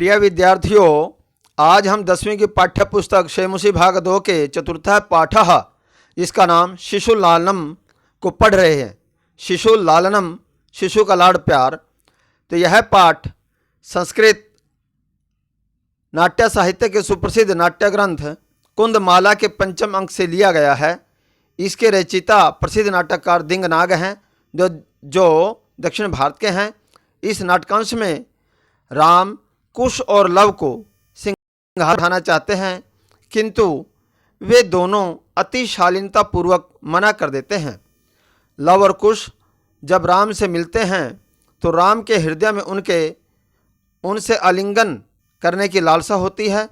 प्रिय विद्यार्थियों, आज हम 10वीं की पाठ्य पुस्तक शेमुसी भाग 2 के चतुर्थ पाठ, इसका नाम शिशु लालनम को पढ़ रहे हैं। शिशु लालनम, शिशु का लाड़ प्यार। तो यह पाठ संस्कृत नाट्य साहित्य के सुप्रसिद्ध नाट्य ग्रंथ कुंदमाला के पंचम अंक से लिया गया है। इसके रचयिता प्रसिद्ध नाटककार दिंगनाग हैं, जो दक्षिण भारत के हैं। इस नाटकांश में राम कुश और लव को सिंहासन उठाना चाहते हैं, किंतु वे दोनों अति शालीनता पूर्वक मना कर देते हैं। लव और कुश जब राम से मिलते हैं तो राम के हृदय में उनसे आलिंगन करने की लालसा होती है।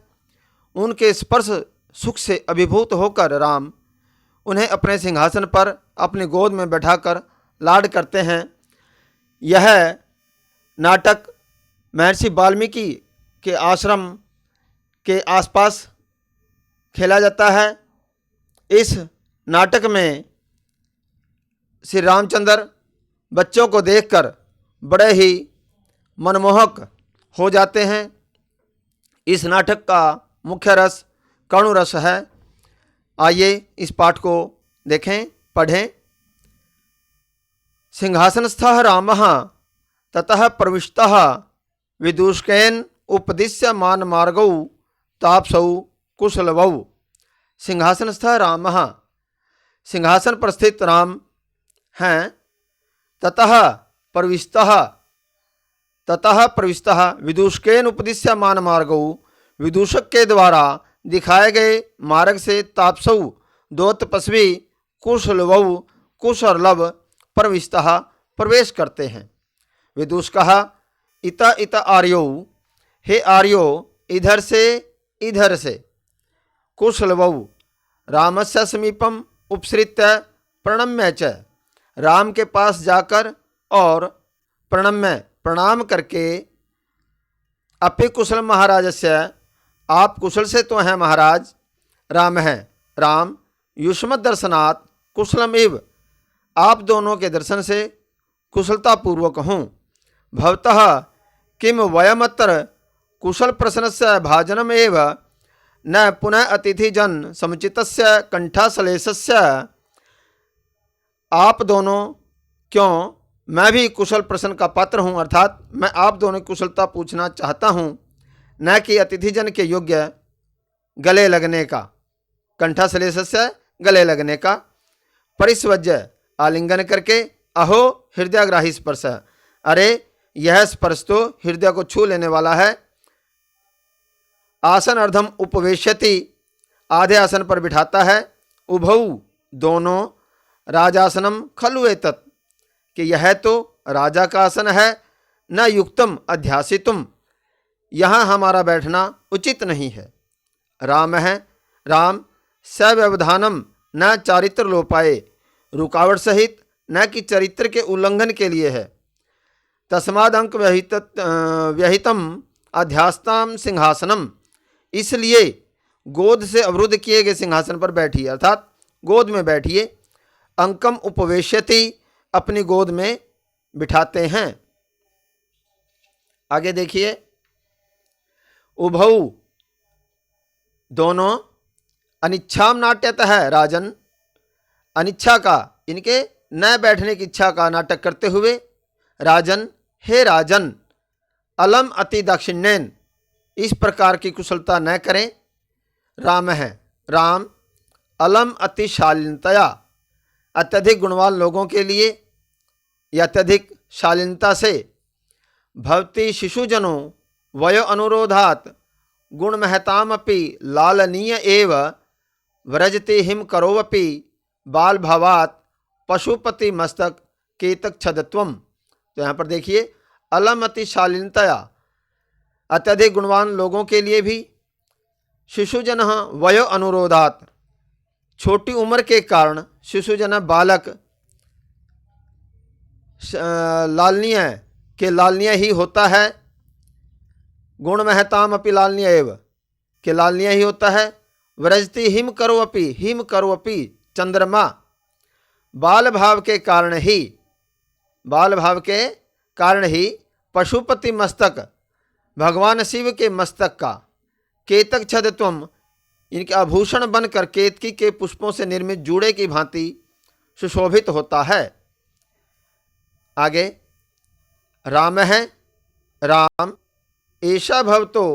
उनके स्पर्श सुख से अभिभूत होकर राम उन्हें अपने सिंहासन पर अपनी गोद में बैठाकर लाड करते हैं। यह नाटक महर्षि वाल्मीकि के आश्रम के आसपास खेला जाता है। इस नाटक में श्री रामचंद्र बच्चों को देखकर बड़े ही मनमोहक हो जाते हैं। इस नाटक का मुख्य रस करुण रस है। आइए इस पाठ को देखें, पढ़ें। सिंहासनस्थः रामः ततः प्रविष्टः विदूषकेन उपदिश्य मान मार्गौ तापसौ कुशलवौ। सिंहासनस्थः रामः, सिंहासन पर स्थित राम हैं। ततः प्रविष्टः विदूषकेन उपदिश्य मान मार्गौ, विदूषक के द्वारा दिखाए गए मार्ग से तापसौ दो तपस्वी कुशलवौ, कुश और लव प्रविष्टः प्रवेश करते हैं। विदूषकः इत इत आर्यो, हे आर्यो इधर से। कुशलवौ रामस्य समीपम उपसृत्य प्रणम्य च, राम के पास जाकर और प्रणाम करके अपि कुशल महाराजस्य, आप कुशल से तो हैं महाराज। राम है, राम युष्मत् दर्शनात् कुशलम इव, आप दोनों के दर्शन से कुशलतापूर्वक हूँ। भवतः किम वयमत्र कुशल प्रश्नस्य भाजनम एव न पुनः अतिथिजन समुचितस्य कंठाश्लेषस्य। आप दोनों क्यों, मैं भी कुशल प्रश्न का पात्र हूँ, अर्थात मैं आप दोनों की कुशलता पूछना चाहता हूँ, न कि अतिथिजन के योग्य गले लगने का, कंठाश्लेषस्य गले लगने का। परिस्वज्य आलिंगन करके, अहो हृदयग्राही स्पर्श, अरे यह स्पर्श तो हृदय को छू लेने वाला है। आसन अर्धम उपवेश्यति, आधे आसन पर बिठाता है। उभौ दोनों, राजासनम खलु एतत्, कि यह तो राजा का आसन है। न युक्तम अध्यासितुम, यहाँ हमारा बैठना उचित नहीं है। राम है, राम सव्यवधानम न चारित्र लोपाए, रुकावट सहित न कि चरित्र के उल्लंघन के लिए है। तस्माद अंक व्यहितम अध्यास्ताम सिंहासनम, इसलिए गोद से अवरुद्ध किए गए सिंहासन पर बैठिए, अर्थात गोद में बैठिए। अंकम उपवेश्यति, अपनी गोद में बिठाते हैं। आगे देखिए। उभौ दोनों, अनिच्छाम नाट्यतः राजन, अनिच्छा का, इनके न बैठने की इच्छा का नाटक करते हुए, राजन हे राजन, अलम अति दाक्षिण्येन, इस प्रकार की कुशलता न करें। राम है, राम अलम अति शालीनतया, अत्यधिक गुणवान लोगों के लिए या अत्यधिक शालीनता से। भवती शिशुजनों वयो अनुरोधात गुण महतामपि लालनीय एव व्रजति हिम करोवपि बाल भावात पशुपति मस्तक केतक छदत्वम। तो यहाँ पर देखिए, अलम अति शालीनतया, अत्यधिक गुणवान लोगों के लिए भी, शिशुजन वयो अनुरोधात, छोटी उम्र के कारण, शिशुजन बालक लालनीय के लालनीय ही होता है। गुण महताम अपि लालनीय एव, के लालनीय ही होता है। व्रजति हिम करो अपि चंद्रमा, बाल भाव के कारण ही पशुपति मस्तक, भगवान शिव के मस्तक का केतक छदत्वम, इनके आभूषण बनकर केतकी के पुष्पों से निर्मित जूड़े की भांति सुशोभित होता है। आगे राम है राम ऐसा भवतो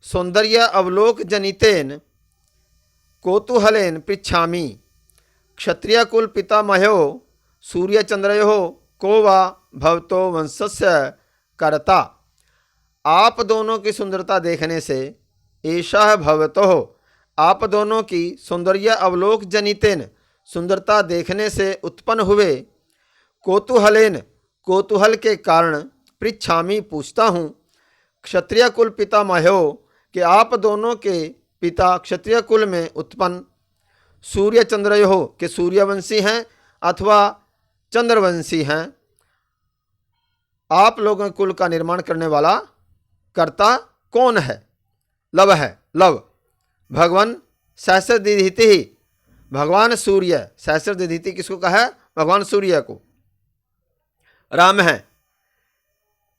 सौंदर्य अवलोक जनितेन कौतूहलेन पृच्छामि क्षत्रिय कुल पितामहो सूर्य चंद्रयो को वा भवतो वंशस्य करता। आप दोनों की सुंदरता देखने से ऐसा भवतो, आप दोनों की सौंदर्य अवलोक जनितेन, सुंदरता देखने से उत्पन्न हुए, कौतूहलेन, कौतूहल के कारण, पृच्छामि पूछता हूँ, क्षत्रिय कुल पितामहो कि आप दोनों के पिता क्षत्रिय कुल में उत्पन्न, सूर्य चंद्रयो के सूर्यवंशी हैं अथवा चंद्रवंशी हैं, आप लोगों के कुल का निर्माण करने वाला कर्ता कौन है? लव है, लव भगवान सहस्रदिधिति ही, भगवान सूर्य, सहस्रदिधिति किसको कहा है? भगवान सूर्य को। राम है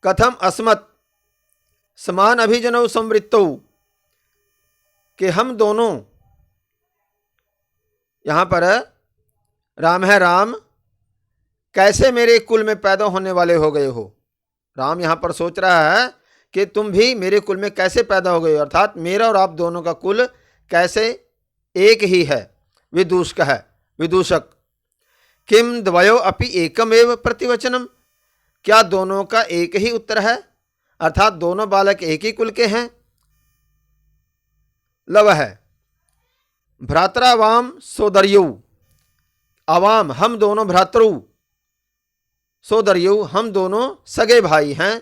कथम अस्मत् समान अभिजनौ संवृत्तौ, कि हम दोनों, यहाँ पर राम है राम कैसे मेरे कुल में पैदा होने वाले हो गए हो। राम यहाँ पर सोच रहा है कि तुम भी मेरे कुल में कैसे पैदा हो गए हो, अर्थात मेरा और आप दोनों का कुल कैसे एक ही है। विदूषक है, विदूषक। किम द्वयो अपि एकमेव प्रतिवचनम, क्या दोनों का एक ही उत्तर है, अर्थात दोनों बालक एक ही कुल के हैं। लव है भ्रातरावाम सोदर्यु, अवाम हम दोनों भ्रातृ, सोदर्यु हम दोनों सगे भाई हैं।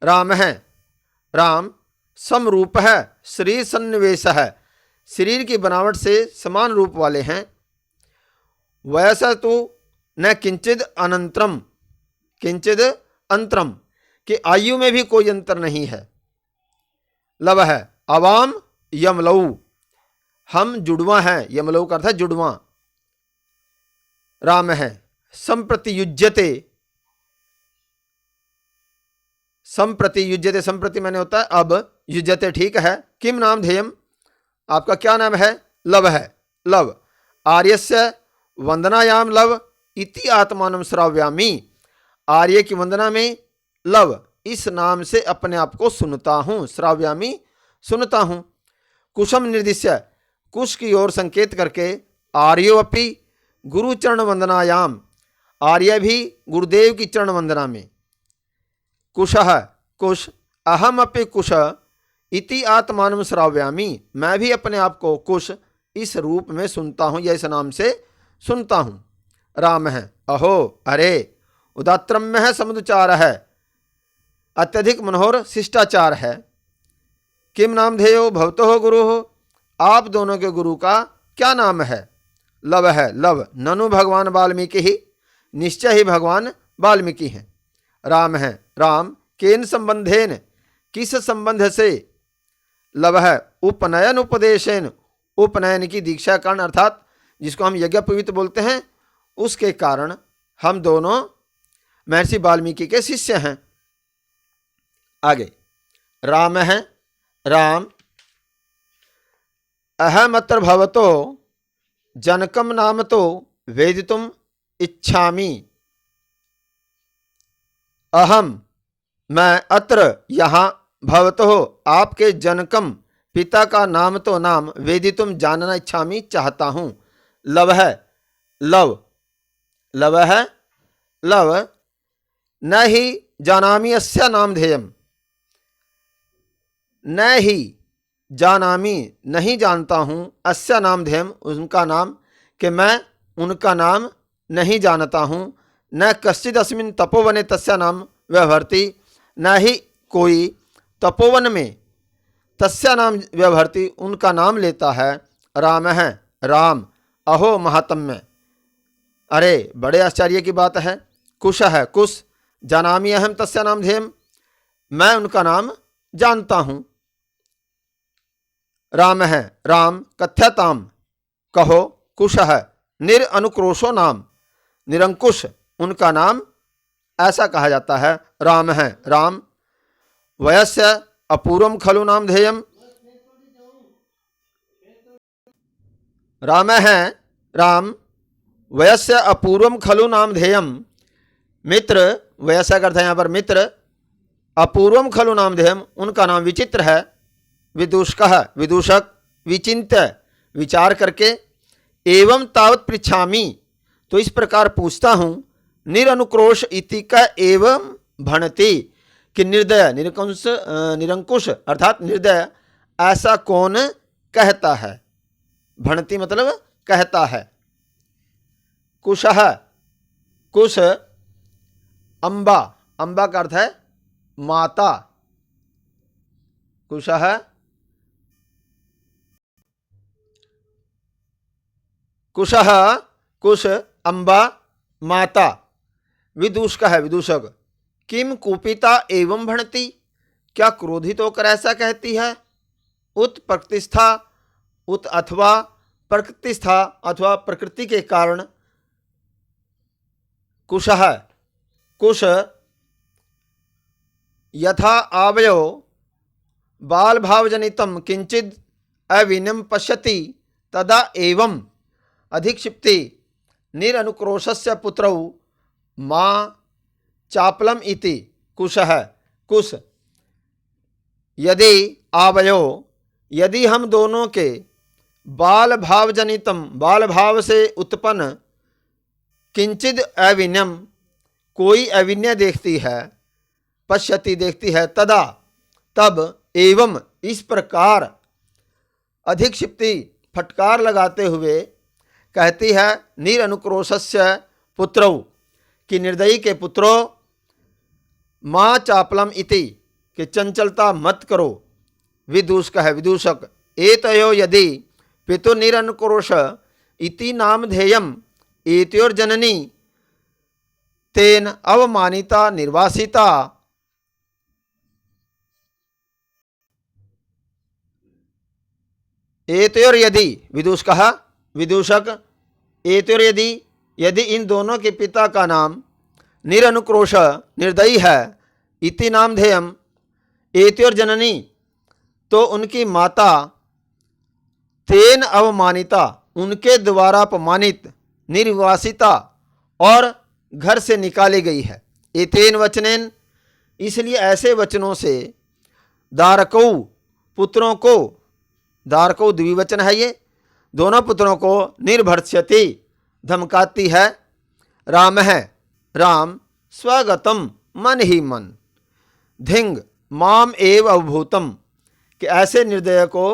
राम है राम समरूप है, शरीर सन्निवेश है, शरीर की बनावट से समान रूप वाले हैं। वैसा तो न किंचिद अनंतरम, किंचिद अंतरम कि आयु में भी कोई अंतर नहीं है। लव है अवाम यमलऊ, हम जुड़वा हैं, यमलऊ का अर्थ है जुड़वा। राम है संप्रति युज्यते, संप्रति युज्यते, संप्रति मैंने होता है अब, युज्यते ठीक है। किम नाम ध्येयम, आपका क्या नाम है? लव है, लव। आर्यस्य वंदनायाम लव इति आत्मानं श्राव्यामि, आर्य की वंदना में लव इस नाम से अपने आप को सुनता हूँ, श्राव्यामि सुनता हूँ। कुशम निर्दिश्य, कुश की ओर संकेत करके, आर्योपि गुरुचरण वंदनायाम, आर्य भी गुरुदेव की चरण वंदना में। कुशः कुश, अहम अपि कुश इति आत्मानं श्राव्यामि, मैं भी अपने आप को कुश इस रूप में सुनता हूँ या इस नाम से सुनता हूँ। राम है अहो अरे, उदात्रम्य है, समुदचार है, अत्यधिक मनोहर शिष्टाचार है। किम नाम ध्येयो भवतो हो गुरु हो, आप दोनों के गुरु का क्या नाम है? लव है लव। ननु भगवान वाल्मीकि ही, निश्चय ही भगवान वाल्मीकि हैं। राम है राम केन संबंधेन, किस संबंध से? लव है उपनयन उपदेशेन, उपनयन की दीक्षा कारण, अर्थात जिसको हम यज्ञोपवीत बोलते हैं, उसके कारण हम दोनों महर्षि वाल्मीकि के शिष्य हैं। आगे राम है राम अहमत्र भवतो जनकम नाम तो वेदितुम इच्छामि, अहम मैं, अत्र यहाँ, भवतो आपके, जनकम पिता का नाम तो नाम, वेदितुम जानना, इच्छामि चाहता हूँ। लव है लव, लव है लव। न ही जानामि अस्य नाम ध्येयम, न ही जानामि नहीं जानता हूँ, अस्य नाम ध्येयम उनका नाम, कि मैं उनका नाम नहीं जानता हूँ। न कश्चिद अस्मिन् तपोवने तस्य नाम व्यवहरति, न ही कोई तपोवन में तस्य नाम व्यवहरति उनका नाम लेता है। राम है राम अहो महात्म्य, अरे बड़े आश्चर्य की बात है। कुश है कुश, जानामि अहम तस्य नाम ध्येयम, मैं उनका नाम जानता हूँ। राम है राम कथ्यताम, कहो। कुश है निरअनुक्रोशो नाम, निरंकुश उनका नाम ऐसा कहा जाता है। राम है राम वयस्य अपूर्वम खलु नाम ध्येयम। राम है राम, वयस्य अपूर्वम खलु नाम ध्येयम। मित्र, वयस्य का अर्थ है यहाँ पर मित्र, अपूर्वम खलु नाम ध्येयम, उनका नाम विचित्र है। विदूषकः, विदूषक, विचिन्त्य, विचार करके, एवं तावत पृच्छामि, तो इस प्रकार पूछता हूँ। निरनुक्रोश इति का एवं भणति, कि निर्दय, निरंकुश अर्थात निर्दय ऐसा कौन कहता है। भणति मतलब कहता है। कुशः, कुश, अम्बा, अम्बा का अर्थ है माता। कुशः, कुशः, कुश, अम्बा, माता। विदूषकः, विदूषक, किम कुपिता एवं भणति, क्या क्रोधित होकर ऐसा कहती है। उत प्रकृतिस्था, उत अथवा प्रकृतिस्था अथवा प्रकृति के कारण। कुशः, कुश, यथा आवयो बाल भावजनितम किंचिद अविनम पश्यति तदा एवं अधिक्षिप्ति निरनुक्रोशस्य पुत्रौ मां चापलम इति। कुशः, कुश, यदि आवयो, यदि हम दोनों के बाल भावजनितम, बाल भाव से उत्पन्न, किंचिद अविनयम, कोई अविनय देखती है, पश्यति देखती है, तदा तब, एवं इस प्रकार, अधिक्षिप्ति फटकार लगाते हुए कहती है, निरनुक्रोशस्य पुत्रौ, कि निर्दयी के पुत्रों, मां चापलम इति, कि चंचलता मत करो। विदूषक है, विदूषक, एतयो यदि पितु निरनुक्रोश इति नाम ध्येयम एतयोर्जननी तेन अवमानिता निर्वासिता। एतयोर यदि, विदूषकः, विदूषक, एतयोर यदि, यदि इन दोनों के पिता का नाम निरनुक्रोश, निर्दयी है, इति नाम ध्येयम, एतयोर जननी, तो उनकी माता, तेन अवमानिता, उनके द्वारा अपमानित, निर्वासिता, और घर से निकाली गई है। एतेन वचनेन, इसलिए ऐसे वचनों से, दारकौ, पुत्रों को, दारकौ द्विवचन है ये, दोनों पुत्रों को, निर्भर्ष्यति, धमकाती है। राम है राम, स्वगतम, मन ही मन, धिंग माम एव अवभूतम, कि ऐसे निर्दय को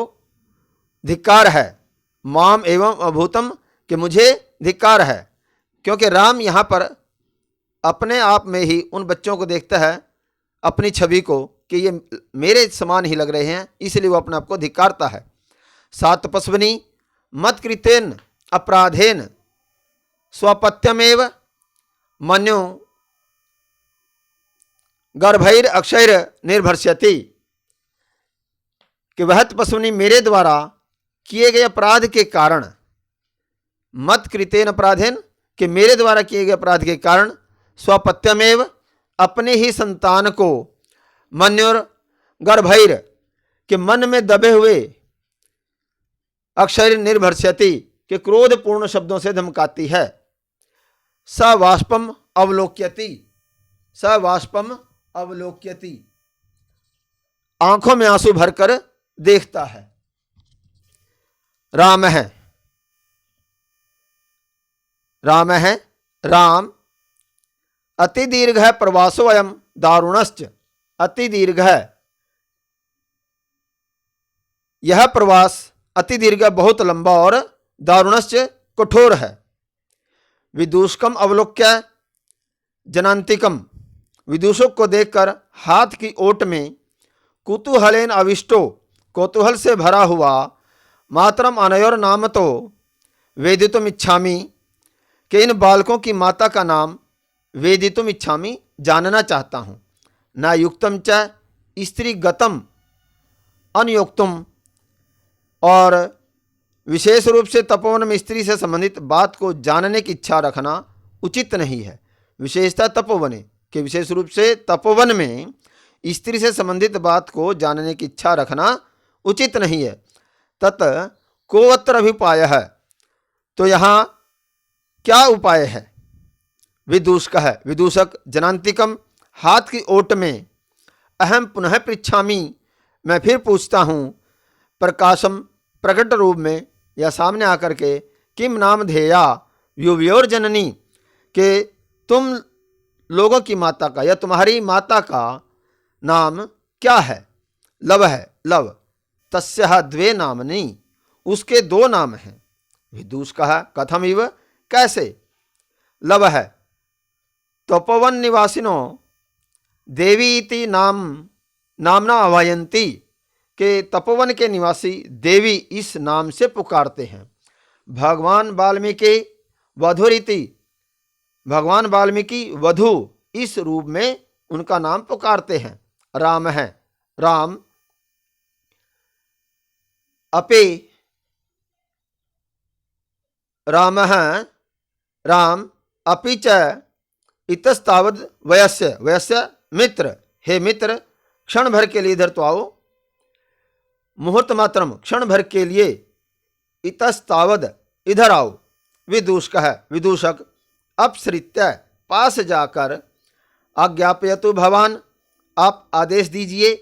धिक्कार है। माम एवं अभूतम, कि मुझे धिक्कार है, क्योंकि राम यहाँ पर अपने आप में ही उन बच्चों को देखता है, अपनी छवि को, कि ये मेरे समान ही लग रहे हैं, इसलिए वो अपने आप को धिक्कारता है। सात तपस्विनी मत कृतेन अपराधेन स्वपत्यमेव मन्यो गर्भैर अक्षैर निर्भर्ष्यति, कि वह तपस्विनी मेरे द्वारा किए गए अपराध के कारण, मत कृतेन अपराधेन, कि मेरे द्वारा किए गए अपराध के कारण, स्वपत्यमेव, अपने ही संतान को, मन्योर गर्भैर, कि मन में दबे हुए, अक्षर निर्भर्ष्यति, कि क्रोधपूर्ण शब्दों से धमकाती है। स वाष्पम अवलोक्यति, स वाष्पम अवलोक्यति, आंखों में आंसू भरकर देखता है। राम है, राम है राम, अति दीर्घ है प्रवासो अयम दारुणश्च, अति दीर्घ है यह प्रवास, अति दीर्घ बहुत लंबा, और दारुणश्च कठोर है। विदूषकम अवलोक्य जनांतिकम, विदूषक को देखकर हाथ की ओट में, कुतूहलेन अविष्टो, कौतूहल से भरा हुआ, मातरम अनयोर नाम तो वेदितुम इच्छामि, कि इन बालकों की माता का नाम वेदितुम इच्छामि, जानना चाहता हूँ। न युक्तम च स्त्री गतम अनयुक्तम, और विशेष रूप से तपोवन में स्त्री से संबंधित बात को जानने की इच्छा रखना उचित नहीं है। विशेषता तपोवने, कि विशेष रूप से तपोवन में स्त्री से संबंधित बात को जानने की इच्छा रखना उचित नहीं है। तत् कोऽत्र अभिप्रायः, तो यहाँ क्या उपाय है? विदूषकः, विदूषक, जनान्तिकम, हाथ की ओट में, अहम पुनः पृच्छामि, मैं फिर पूछता हूँ, प्रकाशम, प्रकट रूप में या सामने आकर के, किम नाम धेया युवयोर जननी, के तुम लोगों की माता का या तुम्हारी माता का नाम क्या है? लव है, लव, तस्यः द्वे नामनि, उसके दो नाम हैं। विदूषकः, कथम इव, कैसे? लव है, तपोवन निवासिनो देवी इति नामना आह्वयन्ति, के तपोवन के निवासी देवी इस नाम से पुकारते हैं। भगवान वाल्मीकि वधुरीति, भगवान वाल्मीकि वधु इस रूप में उनका नाम पुकारते हैं। राम है, राम, अपि रामः, राम, अपि च इतस्तावद वयस्य, वयस्य मित्र, हे मित्र, क्षण भर के लिए इधर तो आओ, मुहूर्त मात्रम, क्षण भर के लिए, इतस्तावद, इधर आओ। विदूषकः, विदूषक, अपसृत्य, पास जाकर, आज्ञापयतु भवान, आप आदेश दीजिए।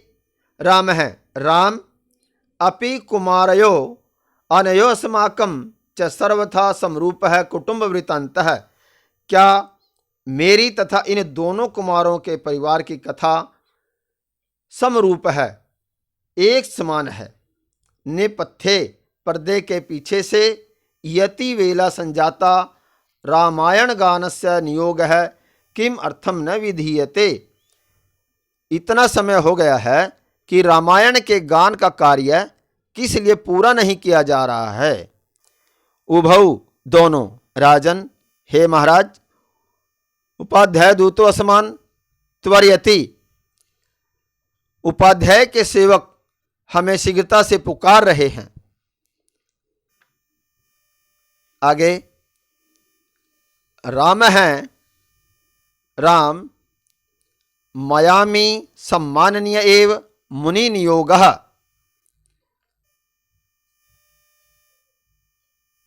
राम है, राम, अपि कुमारयो अनयो अस्माकं च सर्वथा समरूपः कुटुंब वृत्तान्तः, क्या मेरी तथा इन दोनों कुमारों के परिवार की कथा समरूप है, एक समान है। नेपथ्ये, पर्दे के पीछे से, यति वेला संजाता रामायण गानस्य नियोग है, किम अर्थम न विधीयते, इतना समय हो गया है कि रामायण के गान का कार्य किस लिए पूरा नहीं किया जा रहा है। उभौ, दोनों, राजन, हे महाराज, उपाध्याय दूतो असमान त्वरयति, उपाध्याय के सेवक हमें शीघ्रता से पुकार रहे हैं। आगे, राम है, राम, मयामि सम्माननीय एव मुनि नियोगः,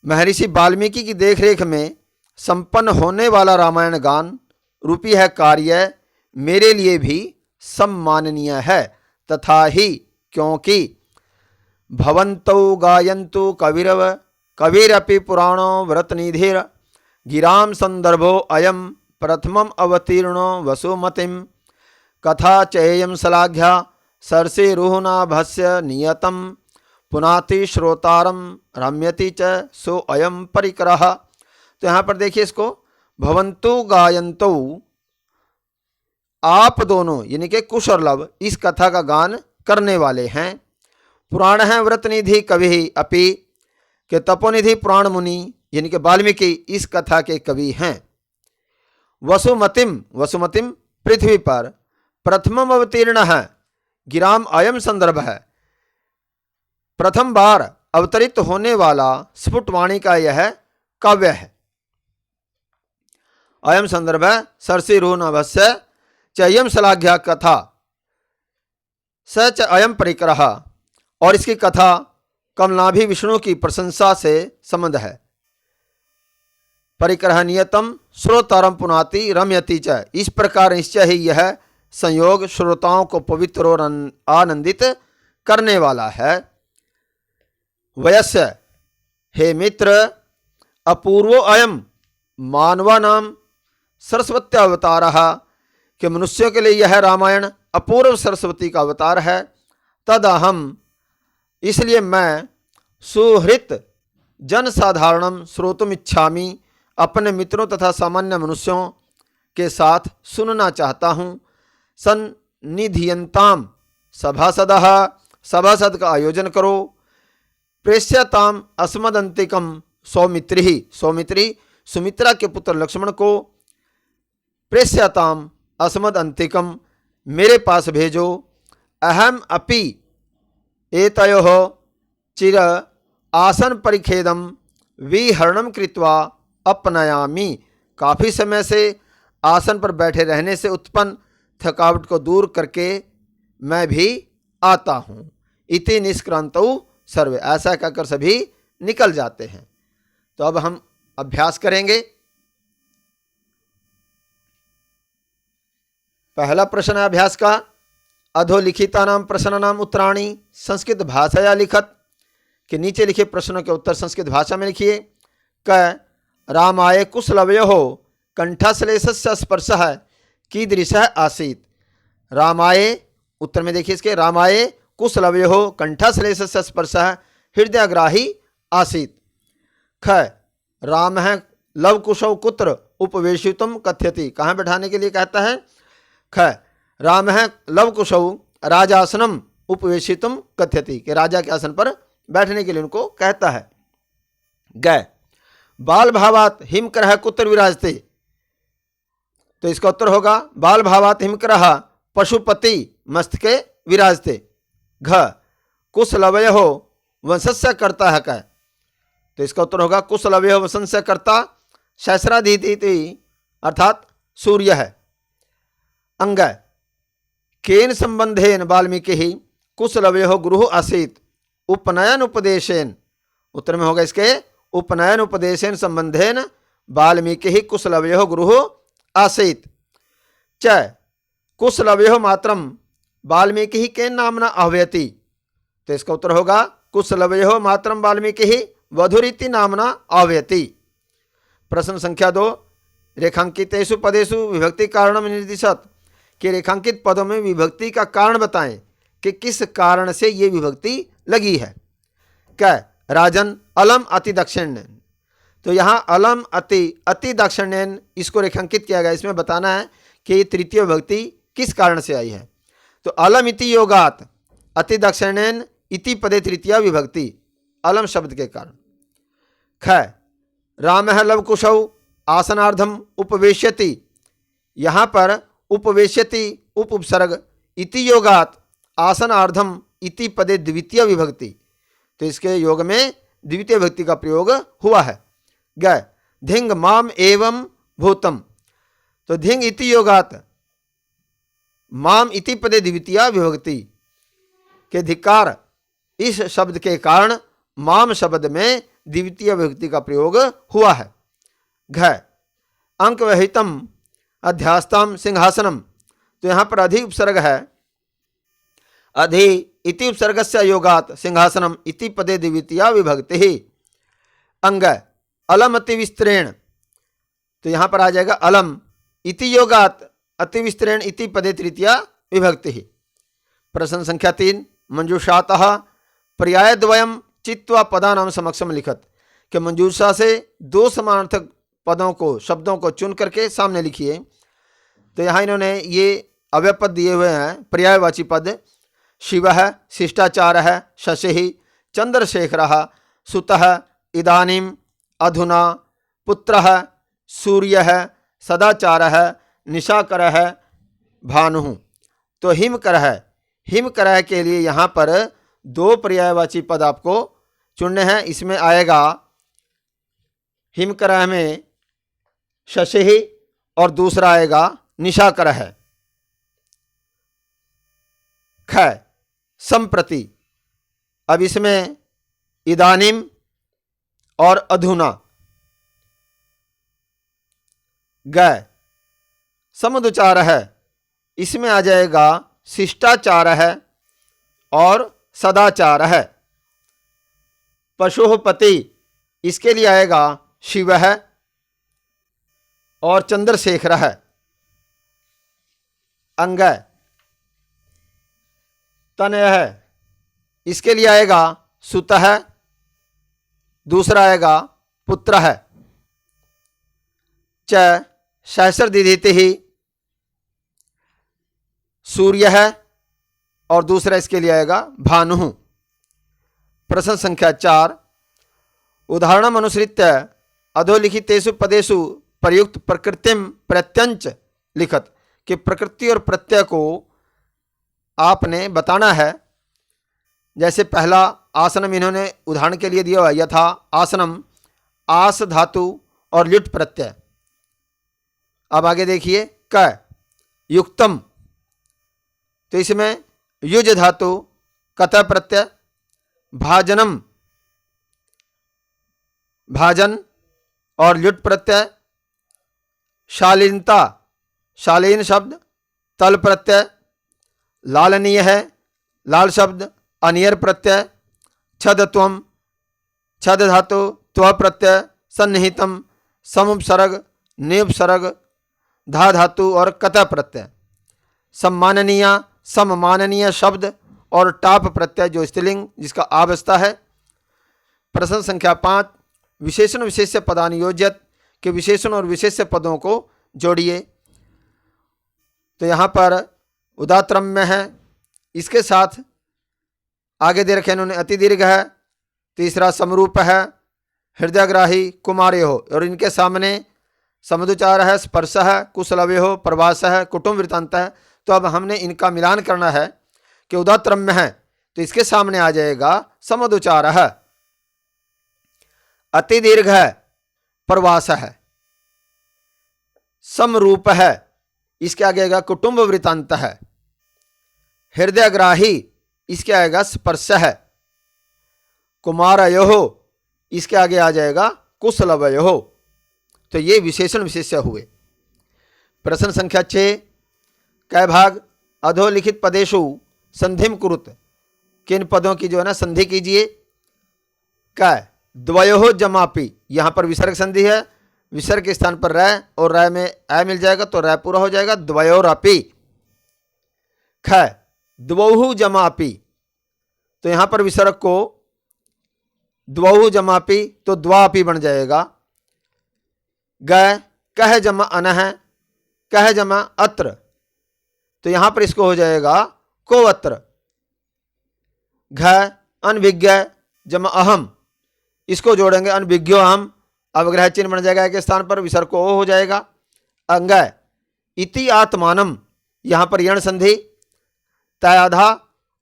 महर्षि वाल्मीकि की देखरेख में संपन्न होने वाला रामायण गान रूपी है कार्य मेरे लिए भी सम्माननीय है। तथा ही क्योंकि भवन्तौ गायन्तु कविरपि पुराणो व्रतनिधिर गिराम संदर्भो अयम प्रथमम अवतीर्णो वसुमतिम कथा चेयम श्लाघ्या सरसिरुहनाभस्य नियतम पुनाति श्रोतारम रम्यति च सो अयम परिकरः। तो यहाँ पर देखिए इसको, भवन्तु गायन्तौ, आप दोनों यानी कि कुश और लव इस कथा का गान करने वाले हैं। पुराण है व्रतनिधि कवि अपि, के तपोनिधि पुराण मुनि यानी कि वाल्मीकि इस कथा के कवि हैं। वसुमतिम, वसुमतिम पृथ्वी पर प्रथमम अवतीर्ण है, गिराम अयम संदर्भ है, प्रथम बार अवतरित होने वाला स्फुटवाणी का यह काव्य है। अयम संदर्भ है सरसिरुहनाभस्य चयम श्लाघ्या कथा सच अयम परिकरः, और इसकी कथा कमलाभि विष्णु की प्रशंसा से संबंध है। परिकरः नियतम श्रोतारम पुनाति रम्यति च, इस प्रकार निश्चय ही यह संयोग श्रोताओं को पवित्र और आनंदित करने वाला है। वयस्य, हे मित्र, अपूर्वो अयम मानवानाम सरस्वत्यावतारः, कि मनुष्यों के लिए यह रामायण अपूर्व सरस्वती का अवतार है। तदहम, इसलिए मैं सुहृत जनसाधारणम श्रोतुम इच्छामि, अपने मित्रों तथा सामान्य मनुष्यों के साथ सुनना चाहता हूँ। सन्निधियंताम सभासदः, सभासद का आयोजन करो। प्रेष्यताम अस्मदंतिकम सौमित्री, सौमित्री सुमित्रा के पुत्र लक्ष्मण को, प्रेष्यताम अस्मद अंतिकम मेरे पास भेजो। अहम अपि एतयोः चिर आसन परिखेदम विहरणम कृत्वा अपनयामि, काफ़ी समय से आसन पर बैठे रहने से उत्पन्न थकावट को दूर करके मैं भी आता हूँ। इति निष्क्रांतौ सर्वे, ऐसा कहकर सभी निकल जाते हैं। तो अब हम अभ्यास करेंगे। पहला प्रश्न है अभ्यास का, अधोलिखितानां प्रश्नानां उत्तराणि संस्कृत भाषाया लिखत, के नीचे लिखे प्रश्नों के उत्तर संस्कृत भाषा में लिखिए। क रामाय कुशलवयोः कंठश्लेषस्य स्पर्शः कीदृशः आसीत्। रामाय, उत्तर में देखिए इसके, रामाय कुशलवयोः कंठश्लेषस्य स्पर्शः हृदयग्राही आसीत्। ख रामः लवकुशौ कुत्र उपवेशितुं कथयति, कहाँ बैठाने के लिए कहता है। ख रामः लवकुशौ राजासनम उपवेशितुं कथयति, कि राजा के आसन पर बैठने के लिए उनको कहता है। ग बाल भावात हिमकरः कुत्र विराजते, तो इसका उत्तर होगा बाल भावात हिमकरः पशुपति मस्तके विराजते। घ कुशलवयोः वंशस्य कर्ता है, कह, तो इसका उत्तर होगा कुशलवयोः वंशस्य कर्ता सहस्राधिति अर्थात सूर्य है। अंग केन संबंधेन वाल्मीकि कुशलवयोः गुरुः आसीत् उपनयन उपदेशेन, उत्तर में होगा इसके उपनयन उपदेशेन संबंधेन वाल्मीकि कुशलवयोः गुरुः आसीत्। च कुशलवयोः मात्रम वाल्मीकि केन नामना आह्वयति, तो इसका उत्तर होगा कुशलवयोः मात्रम वाल्मीकि वधुरीति नामना आह्वयति। प्रश्न संख्या 2, रेखांकितेषु पदेषु विभक्ति कारणम निर्दिशत, कि रेखांकित पदों में विभक्ति का कारण बताएं कि किस कारण से ये विभक्ति लगी है। क राजन अलम अति दक्षिणेन, तो यहाँ अलम अति दक्षिणेन इसको रेखांकित किया गया, इसमें बताना है कि ये तृतीय विभक्ति किस कारण से आई है। तो अलम इति योगात अति दक्षिणेन इति पदे तृतीया विभक्ति, अलम शब्द के कारण। ख रामः लवकुशौ आसनार्धम उपवेश्यति, यहाँ पर उपवेश्यति उपसर्ग इति योगात आसनार्धम इति पदे द्वितीय विभक्ति, तो इसके योग में द्वितीय विभक्ति का प्रयोग हुआ है। ग धिंग माम एवं भूतम, तो धिंग इति योगात माम इति पदे द्वितीय विभक्ति, के धिक्कार इस शब्द के कारण माम शब्द में द्वितीय विभक्ति का प्रयोग हुआ है। घ अंक वहितम अध्यास्ताम सिंहासनम, तो यहाँ पर अधि उपसर्ग है, अधि इति उपसर्गस्य योगात सिंहासनम इति पदे द्वितीया विभक्ति। अंग अलम अति विस्तरेण, तो यहाँ पर आ जाएगा अलम इति योगात अति विस्तरेण इति पदे तृतीया विभक्ति। प्रश्न संख्या 3, मंजूषातः पर्यायद्वयम चित्वा पदानाम समक्षम लिखत, कि मंजूषा से 2 समानार्थक पदों को, शब्दों को चुन करके सामने लिखिए। तो यहाँ इन्होंने ये अव्यय पद दिए हुए हैं, पर्यायवाची पद। शिवः शिष्टाचारः शशिः चंद्रशेखरः सुतः इदानीम् अधुना पुत्रः सूर्यः सदाचारः निशाकरः भानुः। तो हिमकरः के लिए यहाँ पर 2 पर्यायवाची पद आपको चुनने हैं। इसमें आएगा हिमकरः में शशिः और दूसरा आएगा निशाकरः। ख संप्रति, अब इसमें इदानीम और अधुना। ग समुद्चार है, इसमें आ जाएगा शिष्टाचार है और सदाचार है। पशुपति, इसके लिए आएगा शिव है और चंद्रशेखर है। अंग तनय है, इसके लिए आएगा सुत है, दूसरा आएगा पुत्र है। च सहस्र दिधीति ही सूर्य है और दूसरा इसके लिए आएगा भानु। प्रश्न संख्या 4, उदाहरणम अनुसृत्य अधोलिखितेषु पदेषु प्रयुक्त प्रकृतिम प्रत्यंच लिखत, कि प्रकृति और प्रत्यय को आपने बताना है। जैसे पहला आसनम इन्होंने उदाहरण के लिए दिया हुआ, यथा आसनम आस धातु और ल्युट प्रत्यय। अब आगे देखिए क युक्तम, तो इसमें युज धातु कत प्रत्यय, भाजनम भाजन और ल्युट प्रत्यय, शालीनता शालीन शब्द, तल प्रत्यय, लालनीय है लाल शब्द, अनियर प्रत्यय, छदत्वम छद धातु त्व प्रत्यय, सन्निहितम समुपसर्ग निपसर्ग, धा धातु और कत प्रत्यय, सम्माननीय सम्माननीय शब्द और टाप प्रत्यय जो स्त्रीलिंग जिसका आ बसता है। प्रश्न संख्या 5, विशेषण विशेष्य पदानुयोज्यत के विशेषण और विशेष्य पदों को जोड़िए। तो यहाँ पर उदात्तरम में है, इसके साथ आगे दे रखे इन्होंने अति दीर्घ है, तीसरा समरूप है, हृदयग्राही कुमारे हो, और इनके सामने समुदुचार है, स्पर्श है, कुशलव्य हो, प्रवास है, कुटुंब वृत्तांत है। तो अब हमने इनका मिलान करना है कि उदात्तरम में है तो इसके सामने आ जाएगा समुदुचार है, अति दीर्घ है, प्रवास है, समरूप है, इसके आगे आएगा कुटुंब वृत्तांत है, हृदयग्राही इसके आएगा स्पर्श है, कुमारयो हो इसके आगे आ जाएगा कुशलवयो हो। तो ये विशेषण विशेष्य हुए। प्रश्न संख्या 6, कै भाग अधोलिखित पदेषु संधिम कुरुत, किन पदों की जो है ना संधि कीजिए। कै द्वयो जमापि, यहाँ पर विसर्ग संधि है, विसर्ग के स्थान पर रह और रह में आ मिल जाएगा तो रह पूरा हो जाएगा, द्वयोरपि। ख द्वौहु जमापि, तो यहाँ पर विसर्ग को द्वौहु जमापि तो द्वापि बन जाएगा। ग कह जमा अनह, कह जमा अत्र, तो यहाँ पर इसको हो जाएगा को अत्र। घ अनभिज्ञ जमा अहम, इसको जोड़ेंगे अनभिज्ञो अहम, अवग्रह चिन्ह बन जाएगा के स्थान पर, विसर्ग को ओ हो जाएगा। अंग इति आत्मानम, यहाँ पर यण संधि, तय आधा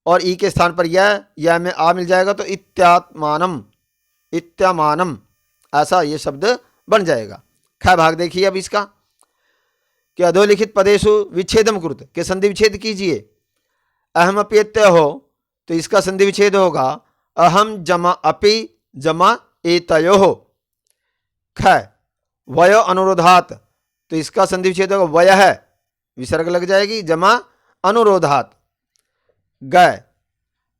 और ई के स्थान पर यह में आ मिल जाएगा तो इत्यात्मानम इत्यामानम, ऐसा ये शब्द बन जाएगा। ख भाग देखिए अब इसका कि अधोलिखित पदेषु विच्छेदम कुरुत के संधि विच्छेद कीजिए। अहम अप्यत्य हो तो इसका संधि विच्छेद होगा अहम जमा अपि जमा एतयो हो। ख वयो अनुरोधात, तो इसका संधि विच्छेद होगा वय है, विसर्ग लग जाएगी, जमा अनुरोधात। ग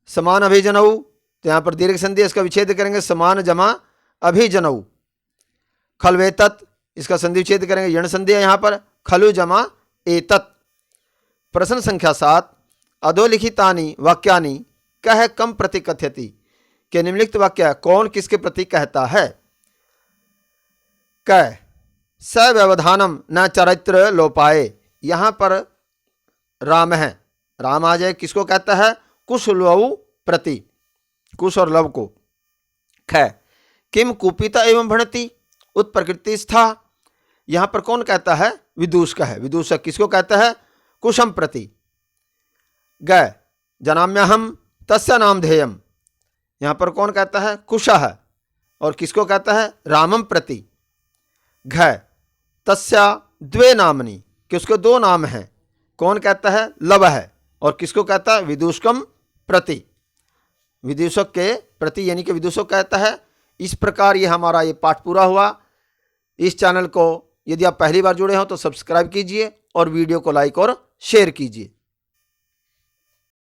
समान अभिजनऊ, तो यहाँ पर दीर्घ संधि, इसका विच्छेद करेंगे समान जमा अभिजनऊ। खलवेतत, इसका संधि विच्छेद करेंगे यण संधि है यहाँ पर, खलु जमा एतत। प्रश्न संख्या 7, अधोलिखितानि वाक्यानि कह कम प्रति कथ्यति के निम्नलिखित वाक्य कौन किसके प्रति कहता है। कह सव्यवधानम न चरित्र लोपाए, यहाँ पर राम है, राम आ जाए, किसको कहता है, कुश लवु प्रति, कुश और लव को। ख किम कुपिता एवं भणति उत्प्रकृति स्था, यहाँ पर कौन कहता है, विदूषक है, विदूषक किसको कहता है, कुशम प्रति। ग जनाम्यहम तस्य नामधेयम, यहाँ पर कौन कहता है, कुश है, और किसको कहता है, रामम प्रति। घ तस्या द्वे नामनी, कि उसके दो नाम हैं, कौन कहता है, लव है, और किसको कहता है, विदूषकम प्रति, विदूषक के प्रति यानी कि विदूषक कहता है। इस प्रकार ये हमारा ये पाठ पूरा हुआ। इस चैनल को यदि आप पहली बार जुड़े हो तो सब्सक्राइब कीजिए और वीडियो को लाइक और शेयर कीजिए।